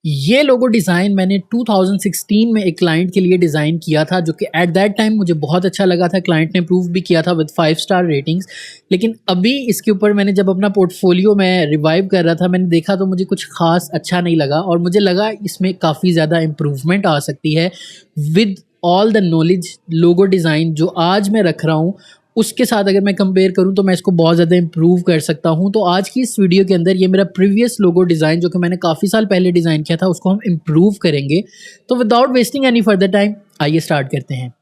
ये logo design मैंने 2016 में एक क्लाइंट के लिए डिज़ाइन किया था, जो कि एट दैट टाइम मुझे बहुत अच्छा लगा था। क्लाइंट ने अप्रूव भी किया था विद 5 स्टार रेटिंग्स। लेकिन अभी इसके ऊपर मैंने जब अपना पोर्टफोलियो में रिवाइव कर रहा था, मैंने देखा तो मुझे कुछ खास अच्छा नहीं लगा और मुझे लगा इसमें काफ़ी ज़्यादा इम्प्रूवमेंट आ सकती है with all the knowledge. Logo design जो आज मैं रख रहा हूँ उसके साथ अगर मैं कंपेयर करूं तो मैं इसको बहुत ज़्यादा इंप्रूव कर सकता हूं। तो आज की इस वीडियो के अंदर ये मेरा प्रीवियस लोगो डिज़ाइन जो कि मैंने काफ़ी साल पहले डिज़ाइन किया था उसको हम इम्प्रूव करेंगे। तो without wasting any further time आइए स्टार्ट करते हैं।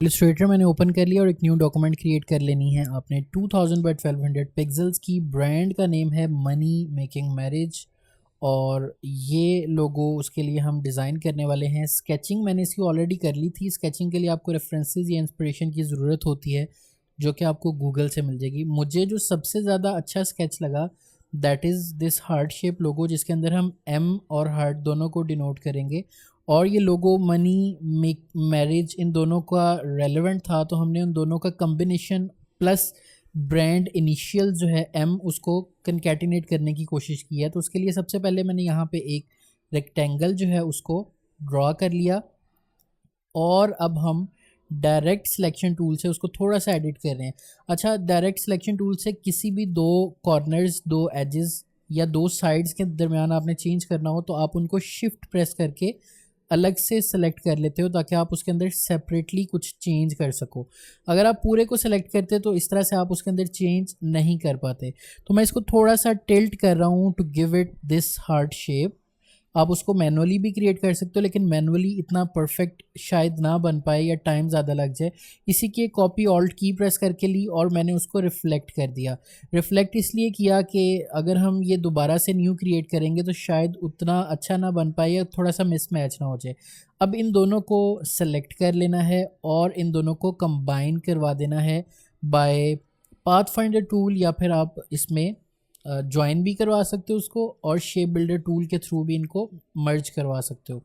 इलस्ट्रेटर मैंने ओपन कर लिया और एक न्यू डॉक्यूमेंट क्रिएट कर लेनी है आपने। 2000 बाय 1200 पिक्सल्स की ब्रांड का नेम है मनी मेकिंग मैरिज और ये लोगो उसके लिए हम डिज़ाइन करने वाले हैं। स्केचिंग मैंने इसकी ऑलरेडी कर ली थी। स्केचिंग के लिए आपको रेफरेंसेस या इंस्पिरेशन की ज़रूरत होती है जो कि आपको गूगल से मिल जाएगी। मुझे जो सबसे ज़्यादा अच्छा स्केच लगा that is this heart shape logo, जिसके अंदर हम एम और हार्ट दोनों को डिनोट करेंगे और ये लोगो मनी मेक मैरिज इन दोनों का रेलेवेंट था, तो हमने उन दोनों का कम्बिनेशन प्लस ब्रांड इनिशियल जो है एम उसको कनकैटिनेट करने की कोशिश की है। तो उसके लिए सबसे पहले मैंने यहाँ पे एक रेक्टेंगल जो है उसको ड्रॉ कर लिया और अब हम डायरेक्ट सिलेक्शन टूल से उसको थोड़ा सा एडिट कर रहे हैं। अच्छा, डायरेक्ट सिलेक्शन टूल से किसी भी दो कॉर्नर्स, दो एजेस या दो साइड्स के दरमियान आपने चेंज करना हो तो आप उनको शिफ्ट प्रेस करके अलग से सेलेक्ट कर लेते हो ताकि आप उसके अंदर सेपरेटली कुछ चेंज कर सको। अगर आप पूरे को सेलेक्ट करते तो इस तरह से आप उसके अंदर चेंज नहीं कर पाते। तो मैं इसको थोड़ा सा टिल्ट कर रहा हूँ to give it this heart shape. आप उसको मैनुअली भी क्रिएट कर सकते हो लेकिन मैनुअली इतना परफेक्ट शायद ना बन पाए या टाइम ज़्यादा लग जाए। इसी की कॉपी ऑल्ट की प्रेस करके ली और मैंने उसको रिफ्लेक्ट कर दिया। रिफ्लेक्ट इसलिए किया कि अगर हम ये दोबारा से न्यू क्रिएट करेंगे तो शायद उतना अच्छा ना बन पाए या थोड़ा सा मिसमैच ना हो जाए। अब इन दोनों को सेलेक्ट कर लेना है और इन दोनों को कंबाइन करवा देना है बाय पाथ फाइंडर टूल, या फिर आप इसमें ज्वाइन भी करवा सकते हो उसको और शेप बिल्डर टूल के थ्रू भी इनको मर्ज करवा सकते हो।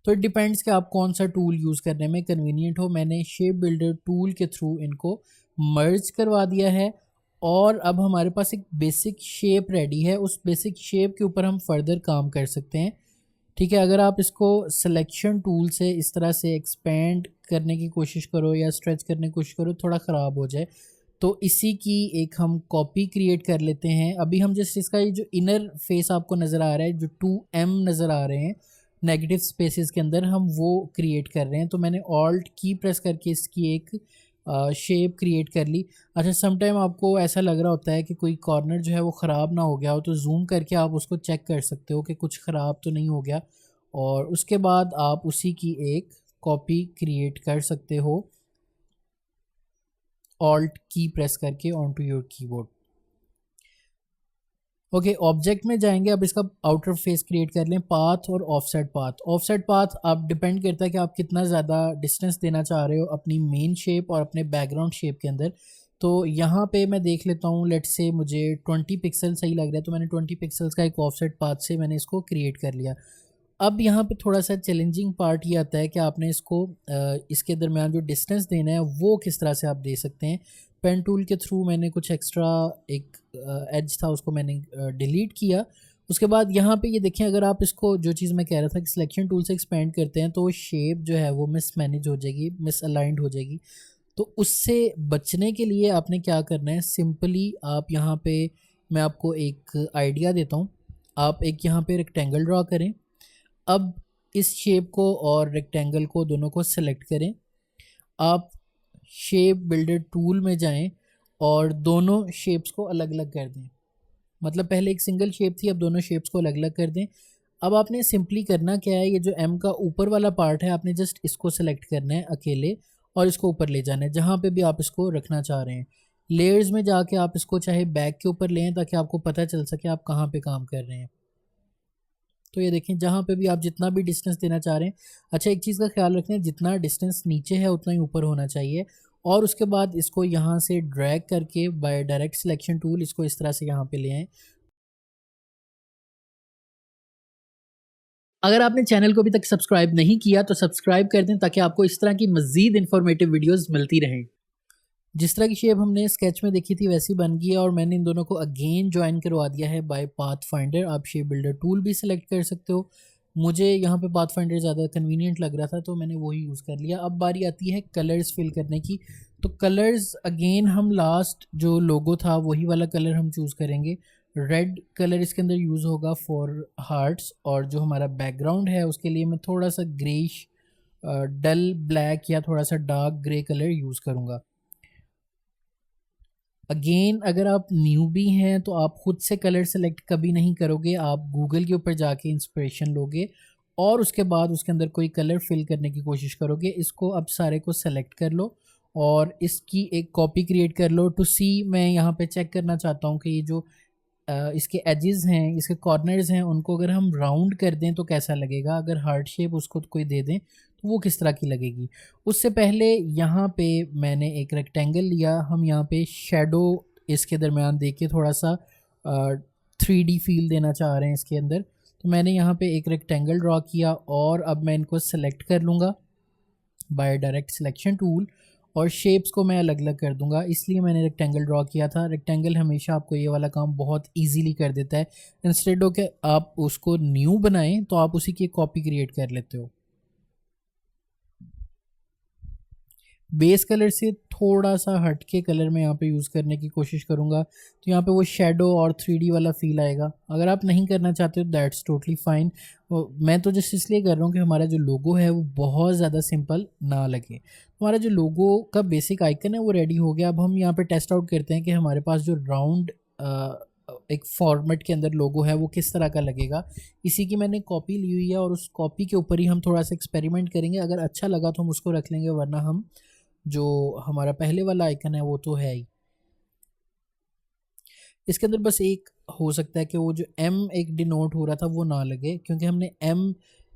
तो इट डिपेंड्स कि आप कौन सा टूल यूज़ करने में कन्वीनियंट हो। मैंने शेप बिल्डर टूल के थ्रू इनको मर्ज करवा दिया है और अब हमारे पास एक बेसिक शेप रेडी है। उस बेसिक शेप के ऊपर हम फर्दर काम कर सकते हैं। ठीक है, अगर आप इसको सिलेक्शन टूल से इस तरह से एक्सपेंड करने की कोशिश करो या स्ट्रेच करने की कोशिश करो थोड़ा ख़राब हो जाए। तो इसी की एक हम कॉपी क्रिएट कर लेते हैं। अभी हम जस्ट इसका ये जो इनर फेस आपको नज़र आ रहा है, जो 2M नज़र आ रहे हैं नेगेटिव स्पेसेस के अंदर, हम वो क्रिएट कर रहे हैं। तो मैंने ऑल्ट की प्रेस करके इसकी एक शेप क्रिएट कर ली। अच्छा, समटाइम आपको ऐसा लग रहा होता है कि कोई कॉर्नर जो है वो ख़राब ना हो गया हो, तो जूम करके आप उसको चेक कर सकते हो कि कुछ ख़राब तो नहीं हो गया और उसके बाद आप उसी की एक कॉपी क्रिएट कर सकते हो ऑल्ट की प्रेस करके on to your keyboard. Okay, object में जाएंगे। अब इसका आउटर फेस क्रिएट कर लें, पाथ और ऑफसेट पाथ। ऑफसेट पाथ आप डिपेंड करता है कि आप कितना ज़्यादा डिस्टेंस देना चाह रहे हो अपनी मेन शेप और अपने बैकग्राउंड शेप के अंदर। तो यहाँ पे मैं देख लेता हूँ, लेट्स से मुझे 20 पिक्सल सही लग रहा है तो मैंने 20 पिक्सल्स का एक ऑफसेट पाथ से मैंने इसको क्रिएट कर लिया। अब यहाँ पे थोड़ा सा चैलेंजिंग पार्ट ये आता है कि आपने इसको इसके दरमियान जो डिस्टेंस देना है वो किस तरह से आप दे सकते हैं। पेन टूल के थ्रू मैंने कुछ एक्स्ट्रा एक एज था उसको मैंने डिलीट किया। उसके बाद यहाँ पे ये देखें, अगर आप इसको जो चीज़ मैं कह रहा था कि सिलेक्शन टूल से एक्सपेंड करते हैं तो वो शेप जो है वो मिसमैनेज हो जाएगी, मिस अलाइंड हो जाएगी। तो उससे बचने के लिए आपने क्या करना है, सिंपली आप यहाँ पे मैं आपको एक आइडिया देता हूँ। आप एक यहाँ पे रेक्टेंगल ड्रॉ करें। अब इस शेप को और रेक्टेंगल को दोनों को सेलेक्ट करें। आप शेप बिल्डर टूल में जाएं और दोनों शेप्स को अलग अलग कर दें। मतलब पहले एक सिंगल शेप थी, अब दोनों शेप्स को अलग अलग कर दें। अब आपने सिंपली करना क्या है, ये जो एम का ऊपर वाला पार्ट है आपने जस्ट इसको सेलेक्ट करना है अकेले और इसको ऊपर ले जाना है जहाँ पे भी आप इसको रखना चाह रहे हैं। लेयर्स में जाके आप इसको चाहे बैक के ऊपर लें ताकि आपको पता चल सके आप कहाँ पे काम कर रहे हैं। तो ये देखें, जहाँ पे भी आप जितना भी डिस्टेंस देना चाह रहे हैं। अच्छा, एक चीज़ का ख्याल रखें, जितना डिस्टेंस नीचे है उतना ही ऊपर होना चाहिए। और उसके बाद इसको यहाँ से ड्रैग करके बाय डायरेक्ट सिलेक्शन टूल इसको इस तरह से यहाँ पे ले आएँ। अगर आपने चैनल को अभी तक सब्सक्राइब नहीं किया तो सब्सक्राइब कर दें ताकि आपको इस तरह की मज़ीद इन्फॉर्मेटिव वीडियोज़ मिलती रहें। जिस तरह की शेप हमने स्केच में देखी थी वैसी बन गई है और मैंने इन दोनों को अगेन ज्वाइन करवा दिया है बाय पाथ फाइंडर। आप शेप बिल्डर टूल भी सिलेक्ट कर सकते हो, मुझे यहाँ पे पाथ फाइंडर ज़्यादा कन्वीनियंट लग रहा था तो मैंने वही यूज़ कर लिया। अब बारी आती है कलर्स फिल करने की। तो कलर्स अगेन हम लास्ट जो लोगो था वही वाला कलर हम चूज़ करेंगे। रेड कलर इसके अंदर यूज़ होगा फॉर हार्ट्स, और जो हमारा बैकग्राउंड है उसके लिए मैं थोड़ा सा ग्रेइश डल ब्लैक या थोड़ा सा डार्क ग्रे कलर यूज़ करूँगा। अगेन अगर आप न्यूबी हैं तो आप खुद से कलर सेलेक्ट कभी नहीं करोगे, आप गूगल के ऊपर जाके इंस्पिरेशन लोगे और उसके बाद उसके अंदर कोई कलर फिल करने की कोशिश करोगे। इसको अब सारे को सेलेक्ट कर लो और इसकी एक कॉपी क्रिएट कर लो। टू सी मैं यहाँ पे चेक करना चाहता हूँ कि ये जो इसके एजेस हैं, इसके कॉर्नर्स हैं, उनको अगर हम राउंड कर दें तो कैसा लगेगा, अगर हार्ट शेप उसको कोई दे दें तो वो किस तरह की लगेगी। उससे पहले यहाँ पे मैंने एक रेक्टेंगल लिया, हम यहाँ पे शेडो इसके दरमियान दे के थोड़ा सा 3D फील देना चाह रहे हैं इसके अंदर। तो मैंने यहाँ पे एक रेक्टेंगल ड्रॉ किया और अब मैं इनको सेलेक्ट कर लूँगा बाय डायरेक्ट सिलेक्शन टूल और शेप्स को मैं अलग अलग कर दूंगा, इसलिए मैंने रेक्टेंगल ड्रॉ किया था। रेक्टेंगल हमेशा आपको ये वाला काम बहुत इजीली कर देता है। इंस्टेड ऑफ के आप उसको न्यू बनाएं तो आप उसी की कॉपी क्रिएट कर लेते हो। बेस कलर से थोड़ा सा हट के कलर मैं यहाँ पे यूज़ करने की कोशिश करूँगा, तो यहाँ पे वो शेडो और 3D वाला फील आएगा। अगर आप नहीं करना चाहते हो दैट्स टोटली फाइन। मैं तो जस्ट इसलिए कर रहा हूँ कि हमारा जो लोगो है वो बहुत ज़्यादा सिंपल ना लगे। हमारा जो लोगो का बेसिक आइकन है वो रेडी हो गया। अब हम यहाँ पे टेस्ट आउट करते हैं कि हमारे पास जो राउंड एक फॉर्मेट के अंदर लोगो है वो किस तरह का लगेगा। इसी की मैंने कॉपी ली हुई है और उस कॉपी के ऊपर ही हम थोड़ा सा एक्सपेरिमेंट करेंगे। अगर अच्छा लगा तो हम उसको रख लेंगे, वरना हम जो हमारा पहले वाला आइकन है वो तो है ही। इसके अंदर बस एक हो सकता है कि वो जो M एक डिनोट हो रहा था वो ना लगे, क्योंकि हमने M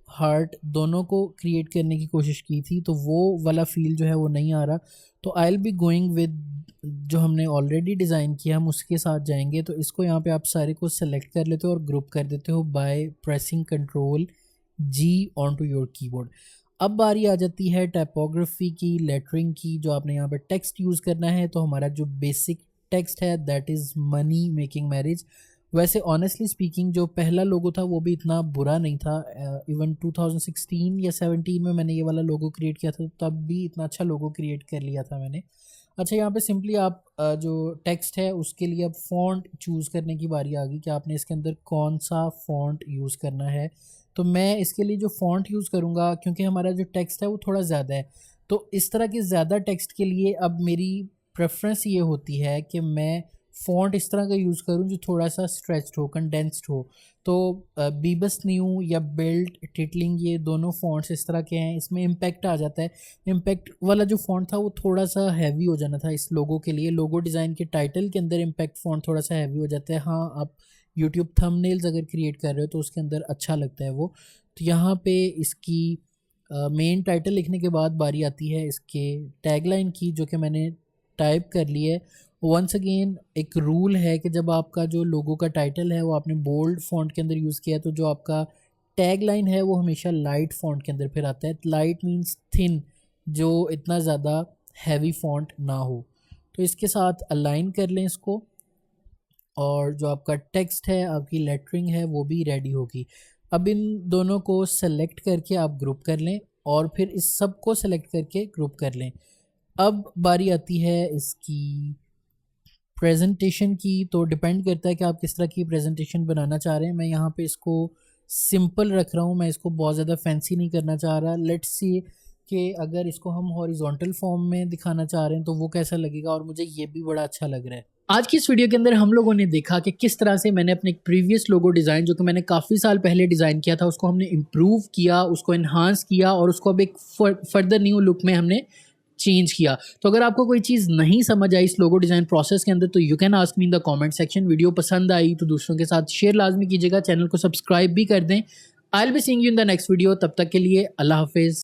हार्ट दोनों को क्रिएट करने की कोशिश की थी तो वो वाला फील जो है वो नहीं आ रहा। तो I will be going with जो हमने ऑलरेडी डिज़ाइन किया हम उसके साथ जाएंगे। तो इसको यहाँ पे आप सारे को सेलेक्ट कर लेते हो और ग्रुप कर देते हो by pressing Ctrl+G on to your keyboard. अब बारी आ जाती है टाइपोग्राफी की, लेटरिंग की। जो आपने यहाँ पे टेक्स्ट यूज़ करना है, तो हमारा जो बेसिक टेक्स्ट है that is money making marriage. वैसे ऑनेस्टली स्पीकिंग जो पहला लोगो था वो भी इतना बुरा नहीं था। इवन 2016 या 17 में मैंने ये वाला लोगो क्रिएट किया था, तब भी इतना अच्छा लोगो क्रिएट कर लिया था मैंने। अच्छा, यहाँ पे सिंपली आप जो टेक्स्ट है उसके लिए अब फ़ॉन्ट चूज़ करने की बारी आ गई कि आपने इसके अंदर कौन सा फ़ॉन्ट यूज़ करना है। तो मैं इसके लिए जो फ़ॉन्ट यूज़ करूँगा, क्योंकि हमारा जो टेक्स्ट है वो थोड़ा ज़्यादा है, तो इस तरह के ज़्यादा टेक्स्ट के लिए अब मेरी प्रेफरेंस ये होती है कि मैं फ़ॉन्ट इस तरह का यूज़ करूँ जो थोड़ा सा स्ट्रेच्ड हो, कंडेंस्ड हो। तो बीबस न्यू या बिल्ट, टिटलिंग, ये दोनों फ़ॉन्ट्स इस तरह के हैं, इसमें इम्पैक्ट आ जाता है। इम्पैक्ट वाला जो फ़ॉन्ट था वो थोड़ा सा हैवी हो जाना था इस लोगो के लिए। लोगो डिज़ाइन के टाइटल के अंदर इम्पैक्ट फ़ॉन्ट थोड़ा सा हैवी हो जाता है। हाँ, आप यूट्यूब थंबनेल्स अगर क्रिएट कर रहे हो तो उसके अंदर अच्छा लगता है वो। तो यहाँ पे इसकी मेन टाइटल लिखने के बाद बारी आती है इसके टैगलाइन की, जो कि मैंने टाइप कर ली है। वंस अगेन एक रूल है कि जब आपका जो लोगो का टाइटल है वो आपने बोल्ड फॉन्ट के अंदर यूज़ किया है, तो जो आपका टैग लाइन है वो हमेशा लाइट फॉन्ट के अंदर फिर आता है। लाइट मीन्स थिन, जो इतना ज़्यादा हैवी फॉन्ट ना हो। तो इसके साथ अलाइन कर लें इसको, और जो आपका टेक्स्ट है, आपकी लेटरिंग है, वो भी रेडी होगी। अब इन दोनों को सेलेक्ट करके आप ग्रुप कर लें और फिर इस सब को सेलेक्ट करके ग्रुप कर लें। अब बारी आती है इसकी प्रेजेंटेशन की। तो डिपेंड करता है कि आप किस तरह की प्रेजेंटेशन बनाना चाह रहे हैं। मैं यहाँ पे इसको सिंपल रख रहा हूँ, मैं इसको बहुत ज़्यादा फैंसी नहीं करना चाह रहा। लेट्स सी कि अगर इसको हम हॉरिजॉन्टल फॉर्म में दिखाना चाह रहे हैं तो वो कैसा लगेगा, और मुझे ये भी बड़ा अच्छा लग रहा है। आज की इस वीडियो के अंदर हम लोगों ने देखा कि किस तरह से मैंने अपने प्रीवियस लोगो डिज़ाइन, जो कि मैंने काफ़ी साल पहले डिज़ाइन किया था, उसको हमने इम्प्रूव किया, उसको इन्हांस किया और उसको अब एक फर्दर न्यू लुक में हमने चेंज किया। तो अगर आपको कोई चीज़ नहीं समझ आई इस लोगो डिज़ाइन प्रोसेस के अंदर तो you can ask me in the comment section. Video पसंद आई तो दूसरों के साथ शेयर लाजमी कीजिएगा, चैनल को सब्सक्राइब भी कर दें। I will be seeing you in the next video. तब तक के लिए अल्लाह हाफिज़।